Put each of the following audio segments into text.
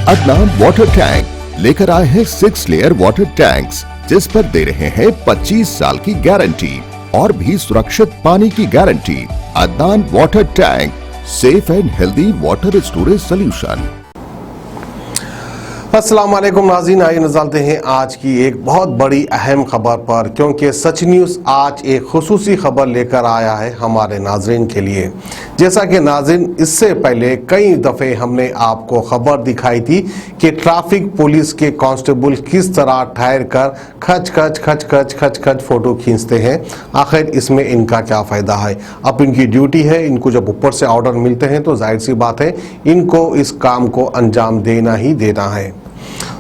Adnan water tank लेकर आए हैं 6 लेयर वाटर टैंक्स, जिस पर दे रहे हैं 25 साल की गारंटी और भी सुरक्षित पानी की guarantee. Adnan water tank, safe and healthy water storage solution. अस्सलाम वालेकुम नाज़रीन, आइए नज़रते हैं आज की एक बहुत बड़ी अहम खबर पर, क्योंकि सच न्यूज़ आज एक खुसूसी खबर लेकर आया है हमारे नाज़रीन के लिए। जैसा कि नाज़रीन इससे पहले कई दफ़े हमने आपको खबर दिखाई थी कि ट्रैफिक पुलिस के कांस्टेबल किस तरह ठहर कर खच फ़ोटो खींचते हैं। आखिर इसमें इनका क्या फ़ायदा है? अब इनकी ड्यूटी है, इनको जब ऊपर से ऑर्डर मिलते हैं तो जाहिर सी बात है इनको इस काम को अंजाम देना ही देना है।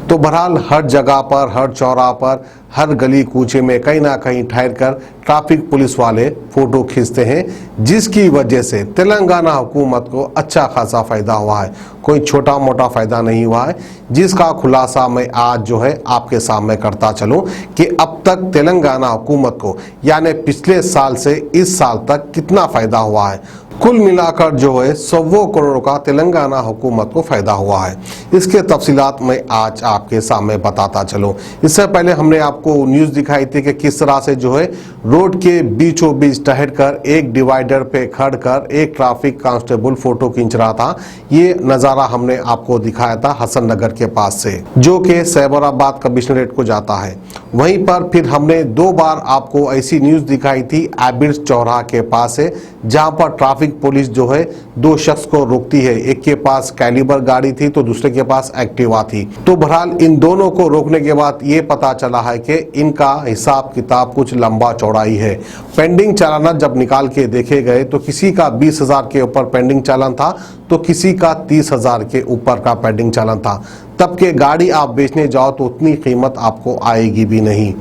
तो बहरहाल हर जगह पर, हर चौराहा पर, हर गली कूचे में कहीं ना कहीं ठहर कर ट्रैफिक पुलिस वाले फ़ोटो खींचते हैं, जिसकी वजह से तेलंगाना हुकूमत को अच्छा खासा फ़ायदा हुआ है। कोई छोटा मोटा फ़ायदा नहीं हुआ है, जिसका खुलासा मैं आज जो है आपके सामने करता चलूं कि अब तक तेलंगाना हुकूमत को यानी पिछले साल से इस साल तक कितना फ़ायदा हुआ है। कुल मिलाकर जो है 100 करोड़ का तेलंगाना हुकूमत को फ़ायदा हुआ है। इसके तफसीलात मैं आज आपके सामने बताता चलूं। इससे पहले हमने आपको न्यूज़ दिखाई थी कि किस तरह से जो है रोड के बीचों बीच ठहर कर एक डिवाइडर पे खड़ कर एक ट्रैफिक कांस्टेबल फ़ोटो खींच रहा था। ये नज़ारा हमने आपको दिखाया था हसन नगर के पास से, जो कि सैबराबाद कमिश्नरेट को जाता है। वहीं पर फिर हमने 2 बार आपको ऐसी न्यूज़ दिखाई थी एबिड्स चौराहा के पास से, जहाँ पर ट्रैफिक पुलिस जो है 2 शख्स को रोकती है। एक के पास कैलिबर गाड़ी थी तो दूसरे के पास एक्टिवा थी। तो बहरहाल इन दोनों को रोकने के बाद ये पता चला है कि इनका हिसाब किताब कुछ लंबा चौड़ाई है। पेंडिंग चालान जब निकाल के देखे गए तो किसी का 20,000 के ऊपर पेंडिंग चालान था तो किसी का 30,000 के ऊपर का पेंडिंग चालान था। तब के गाड़ी आप बेचने जाओ तो उतनी कीमत आपको आएगी भी नहीं।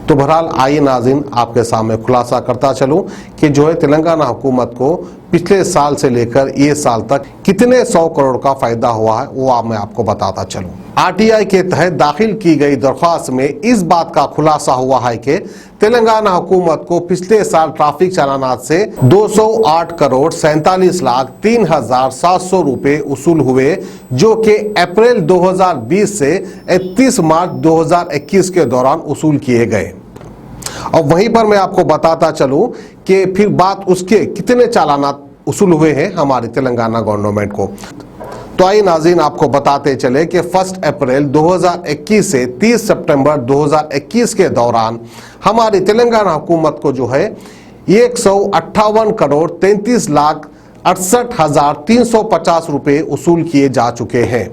तो बहरहाल आइए नाज़रीन आपके सामने खुलासा करता चलूं कि जो है तेलंगाना हुकूमत को पिछले साल से लेकर ये साल तक कितने 100 करोड़ का फ़ायदा हुआ है, वो मैं आपको बताता चलूं। आरटीआई के तहत दाखिल की गई दरख्वास्त में इस बात का खुलासा हुआ है कि तेलंगाना हुकूमत को पिछले साल ट्रैफिक चालानात से 208 करोड़ 47 लाख 3,700 रुपए उसूल हुए, जो कि अप्रैल 2020 से 31 मार्च 2021 के दौरान उसूल किए गए। और वहीं पर मैं आपको बताता चलूं कि फिर बात उसके कितने चालानात उसूल हुए हैं हमारी तेलंगाना गवर्नमेंट को। तो आइए नाज़रीन आपको बताते चले कि 1 अप्रैल 2021 से 30 सितंबर 2021 के दौरान हमारी तेलंगाना हुकूमत को जो है 158 करोड़ 33 लाख 68,350 रुपये उसूल किए जा चुके हैं।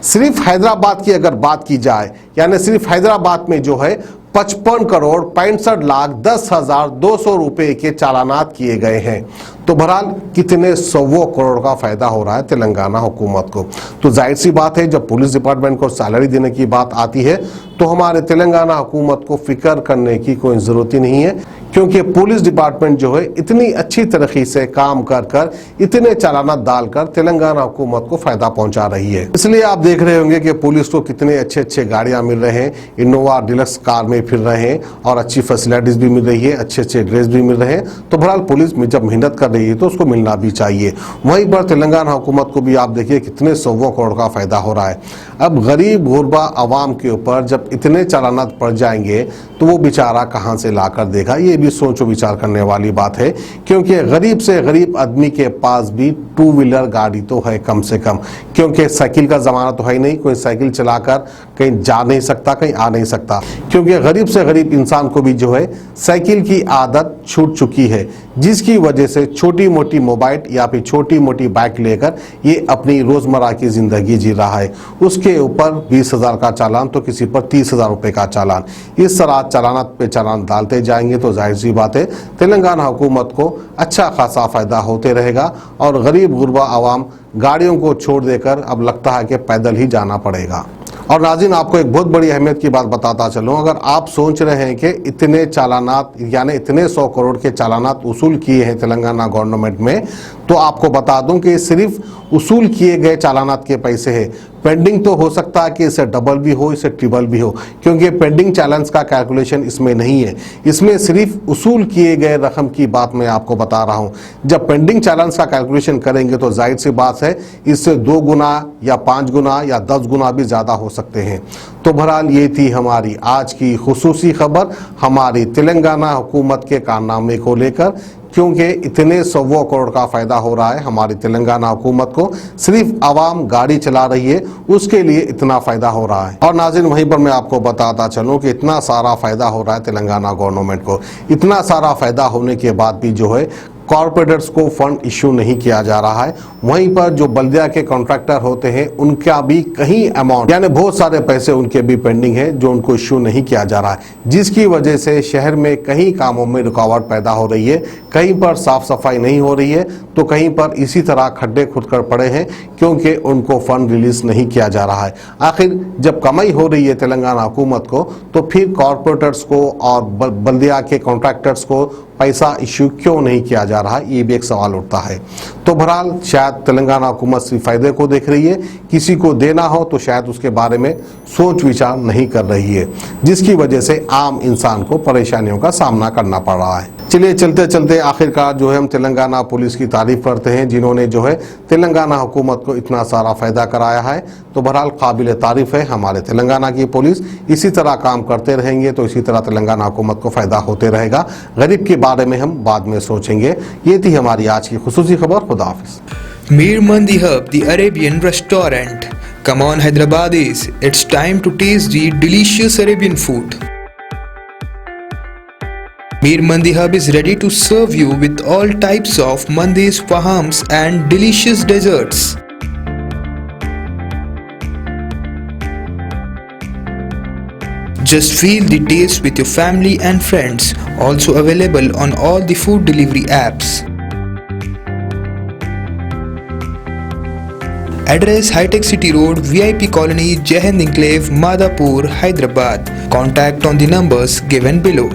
सिर्फ हैदराबाद की अगर बात की जाए, यानी सिर्फ हैदराबाद में जो है 55 करोड़ 65 लाख 10,200 रुपए के चालानात किए गए हैं। तो बहरहाल कितने 100 करोड़ का फ़ायदा हो रहा है तेलंगाना हुकूमत को। तो जाहिर सी बात है जब पुलिस डिपार्टमेंट को सैलरी देने की बात आती है तो हमारे तेलंगाना हुकूमत को फिक्र करने की कोई ज़रूरत ही नहीं है, क्योंकि पुलिस डिपार्टमेंट जो है इतनी अच्छी तरीके से काम कर कर इतने चालानात डालकर तेलंगाना हुकूमत को फ़ायदा पहुंचा रही है। इसलिए आप देख रहे होंगे कि पुलिस को कितने अच्छे गाड़ियाँ मिल रहे हैं, इनोवा डिलक्स कार में फिर रहे हैं और अच्छी फैसिलिटीज़ भी मिल रही है, अच्छे ड्रेस भी मिल रहे हैं। तो बहरहाल पुलिस में जब मेहनत कर रही है तो उसको मिलना भी चाहिए। वहीं पर तेलंगाना हुकूमत को भी आप देखिए कितने 100 करोड़ का फ़ायदा हो रहा है। अब गरीब गुरबा आवाम के ऊपर जब इतने चालानात पड़ जाएंगे तो वो बेचारा कहाँ से ला कर देगा, ये भी सोचो विचार करने वाली बात है। क्योंकि गरीब से गरीब आदमी के पास भी 2 व्हीलर गाड़ी तो है कम से कम, क्योंकि साइकिल का ज़माना तो है ही नहीं, कोई साइकिल चलाकर कहीं जा नहीं सकता, कहीं आ नहीं सकता। क्योंकि गरीब से गरीब इंसान को भी जो है साइकिल की आदत छूट चुकी है, जिसकी वजह से छोटी मोटी मोबाइल या फिर छोटी मोटी बाइक लेकर ये अपनी रोज़मर्रा की ज़िंदगी जी रहा है। उसके ऊपर 20,000 का चालान तो किसी पर 30,000 रुपये का चालान। इस तरह चालानात पे चालान डालते जाएंगे तो जाहिर सी बात है तेलंगाना हुकूमत को अच्छा खासा फ़ायदा होते रहेगा और गरीब गुरबा आवाम गाड़ियों को छोड़ देकर अब लगता है कि पैदल ही जाना पड़ेगा। और नाज़रीन आपको एक बहुत बड़ी अहमियत की बात बताता चलूँ, अगर आप सोच रहे हैं कि इतने चालानात यानी इतने 100 करोड़ के चालानात उसूल किए हैं तेलंगाना गवर्नमेंट में, तो आपको बता दूं कि सिर्फ उसूल किए गए चालानात के पैसे हैं। पेंडिंग तो हो सकता है कि इसे डबल भी हो, इसे ट्रिपल भी हो, क्योंकि पेंडिंग चालान्स का कैलकुलेशन इसमें नहीं है। इसमें सिर्फ उसूल किए गए रकम की बात मैं आपको बता रहा हूं। जब पेंडिंग चालान्स का कैलकुलेशन करेंगे तो जाहिर सी बात है इससे 2 गुना या 5 गुना या 10 गुना भी ज़्यादा हो सकते हैं। तो बहरहाल ये थी हमारी आज की खुसूसी खबर हमारी तेलंगाना हुकूमत के कारनामे को लेकर, क्योंकि इतने 100 करोड़ का फायदा हो रहा है हमारी तेलंगाना हुकूमत को। सिर्फ आवाम गाड़ी चला रही है उसके लिए इतना फायदा हो रहा है। और नाज़रीन वहीं पर मैं आपको बताता चलूं कि इतना सारा फायदा हो रहा है तेलंगाना गवर्नमेंट को। इतना सारा फायदा होने के बाद भी जो है कॉरपोरेटर्स को फंड इश्यू नहीं किया जा रहा है। वहीं पर जो बल्दिया के कॉन्ट्रैक्टर होते हैं उनका भी कहीं अमाउंट यानी बहुत सारे पैसे उनके भी पेंडिंग है जो उनको इश्यू नहीं किया जा रहा है, जिसकी वजह से शहर में कहीं कामों में रुकावट पैदा हो रही है। कहीं पर साफ सफाई नहीं हो रही है तो कहीं पर इसी तरह खड्डे खुदकर पड़े हैं क्योंकि उनको फंड रिलीज नहीं किया जा रहा है। आखिर जब कमाई हो रही है तेलंगाना हुकूमत को तो फिर कॉरपोरेटर्स को और बल्दिया के कॉन्ट्रैक्टर्स को पैसा इश्यू क्यों नहीं किया जा रहा है, ये भी एक सवाल उठता है। तो बहरहाल शायद तेलंगाना हुकूमत सिर्फ फायदे को देख रही है, किसी को देना हो तो शायद उसके बारे में सोच विचार नहीं कर रही है, जिसकी वजह से आम इंसान को परेशानियों का सामना करना पड़ रहा है। चलिए चलते चलते आखिरकार जो है हम तेलंगाना पुलिस की तारीफ करते हैं जिन्होंने जो है तेलंगाना हुकूमत को इतना सारा फायदा कराया है। तो बहरहाल काबिल तारीफ है हमारे तेलंगाना की पुलिस। इसी तरह काम करते रहेंगे तो इसी तरह तेलंगाना हुकूमत को फायदा होते रहेगा। गरीब के बारे में हम बाद में सोचेंगे। ये थी हमारी आज की खुसूसी खबर। खुदा हाफिज। Mir Mandi Hub, the Arabian restaurant. Come on Hyderabadis, it's time to taste the delicious Arabian food. Mir Mandi Hub is ready to serve you with all types of mandis, fahams and delicious desserts. Just feel the taste with your family and friends. Also available on all the food delivery apps. Address High Tech City Road, VIP Colony, Jai Hind Enclave, Madhapur, Hyderabad. Contact on the numbers given below.